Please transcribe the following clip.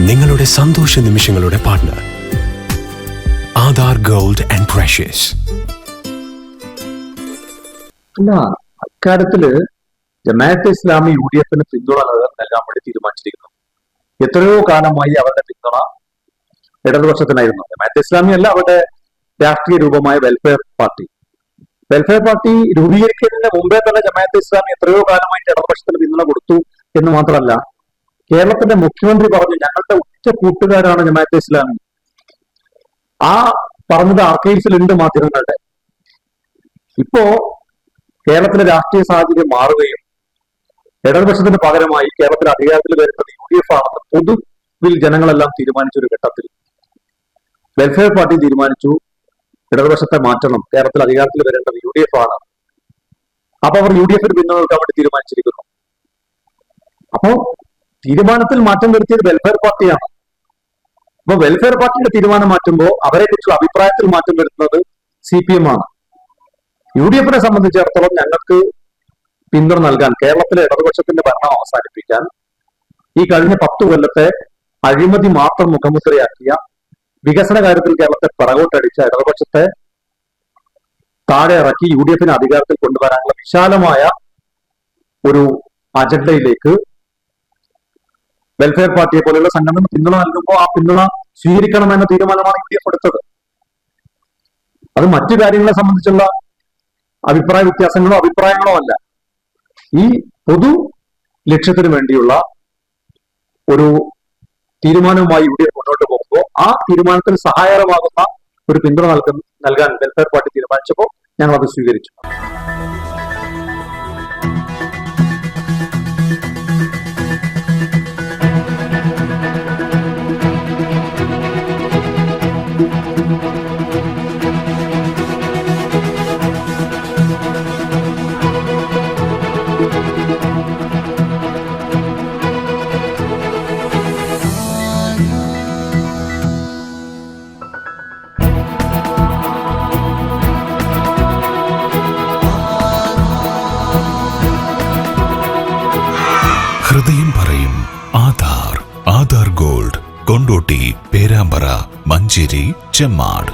നിങ്ങളുടെ സന്തോഷ നിമിഷങ്ങളുടെ partner. Aadhaar gold and precious. അല്ല, അക്കാര്യത്തില് ജമാഅത്തെ ഇസ്ലാമി UDF-ന് പിന്തുണ നൽകാൻ വേണ്ടി തീരുമാനിച്ചിരിക്കുന്നു. എത്രയോ കാലമായി അവരുടെ പിന്തുണ ഇടതുപക്ഷത്തിനായിരുന്നു. ജമാഅത്തെ ഇസ്ലാമി അല്ല, അവരുടെ രാഷ്ട്രീയ രൂപമായ വെൽഫെയർ പാർട്ടി. വെൽഫെയർ പാർട്ടി രൂപീകരിക്കുന്നതിന് മുമ്പേ തന്നെ ജമാഅത്തെ ഇസ്ലാമി എത്രയോ കാലമായിട്ട് ഇടതുപക്ഷത്തിന് പിന്തുണ കൊടുത്തു എന്ന് മാത്രമല്ല, കേരളത്തിന്റെ മുഖ്യമന്ത്രി പറഞ്ഞു ഞങ്ങളുടെ ഉറ്റ കൂട്ടുകാരാണ് ജമാഅത്തെ ഇസ്ലാമി. ആ പറഞ്ഞത് ആർക്കൈവ്സിലുണ്ട് മാധ്യമങ്ങളുടെ. ഇപ്പോ കേരളത്തിലെ രാഷ്ട്രീയ സാഹചര്യം മാറുകയും ഇടതുപക്ഷത്തിന് പകരമായി കേരളത്തിൽ അധികാരത്തിൽ വരുന്നത് UDF ആണെന്ന് പൊതുവിൽ ജനങ്ങളെല്ലാം തീരുമാനിച്ച ഒരു ഘട്ടത്തിൽ വെൽഫെയർ പാർട്ടി തീരുമാനിച്ചു ഇടതുപക്ഷത്തെ മാറ്റണം, കേരളത്തിൽ അധികാരത്തിൽ വരേണ്ടത് UDF ആണ്. അപ്പൊ അവർ UDF-ന് പിന്തുണ നൽകാൻ വേണ്ടി തീരുമാനിച്ചിരിക്കുന്നു. അപ്പോ തീരുമാനത്തിൽ മാറ്റം വരുത്തിയത് വെൽഫെയർ പാർട്ടിയാണ്. അപ്പൊ വെൽഫെയർ പാർട്ടിയുടെ തീരുമാനം മാറ്റുമ്പോൾ അവരെ കുറിച്ചുള്ള അഭിപ്രായത്തിൽ മാറ്റം വരുത്തുന്നത് CPM ആണ്. UDF-നെ സംബന്ധിച്ചിടത്തോളം ഞങ്ങൾക്ക് പിന്തുണ നൽകാൻ, കേരളത്തിലെ ഇടതുപക്ഷത്തിന്റെ ഭരണം അവസാനിപ്പിക്കാൻ, ഈ കഴിഞ്ഞ 10 കൊല്ലത്തെ അഴിമതി മാത്രം മുഖമുദ്രയാക്കിയ, വികസന കാര്യത്തിൽ കേരളത്തെ പിറകോട്ടടിച്ച ഇടതുപക്ഷത്തെ താഴെ ഇറക്കി UDF-നെ അധികാരത്തിൽ കൊണ്ടുവരാനുള്ള വിശാലമായ ഒരു അജണ്ടയിലേക്ക് വെൽഫെയർ പാർട്ടിയെ പോലെയുള്ള സംഘടന പിന്തുണ നൽകുമ്പോൾ ആ പിന്തുണ സ്വീകരിക്കണമെന്ന തീരുമാനമാണ് UDF എടുത്തത്. അത് മറ്റു കാര്യങ്ങളെ സംബന്ധിച്ചുള്ള അഭിപ്രായ വ്യത്യാസങ്ങളോ അഭിപ്രായങ്ങളോ അല്ല. ഈ പൊതു ലക്ഷ്യത്തിന് വേണ്ടിയുള്ള ഒരു തീരുമാനവുമായി UDF മുന്നോട്ട് പോകുമ്പോൾ ആ തീരുമാനത്തിന് സഹായകരമാകുന്ന ഒരു പിന്തുണ നൽകാൻ വെൽഫെയർ പാർട്ടി തീരുമാനിച്ചപ്പോൾ ഞങ്ങൾ അത് സ്വീകരിച്ചു. ഹൃദയം പറയും ആധാർ. ആധാർ ഗോൾഡ്, കൊണ്ടോട്ടി, പേരാമ്പ്ര, മഞ്ചേരി, ചെമ്മാട്.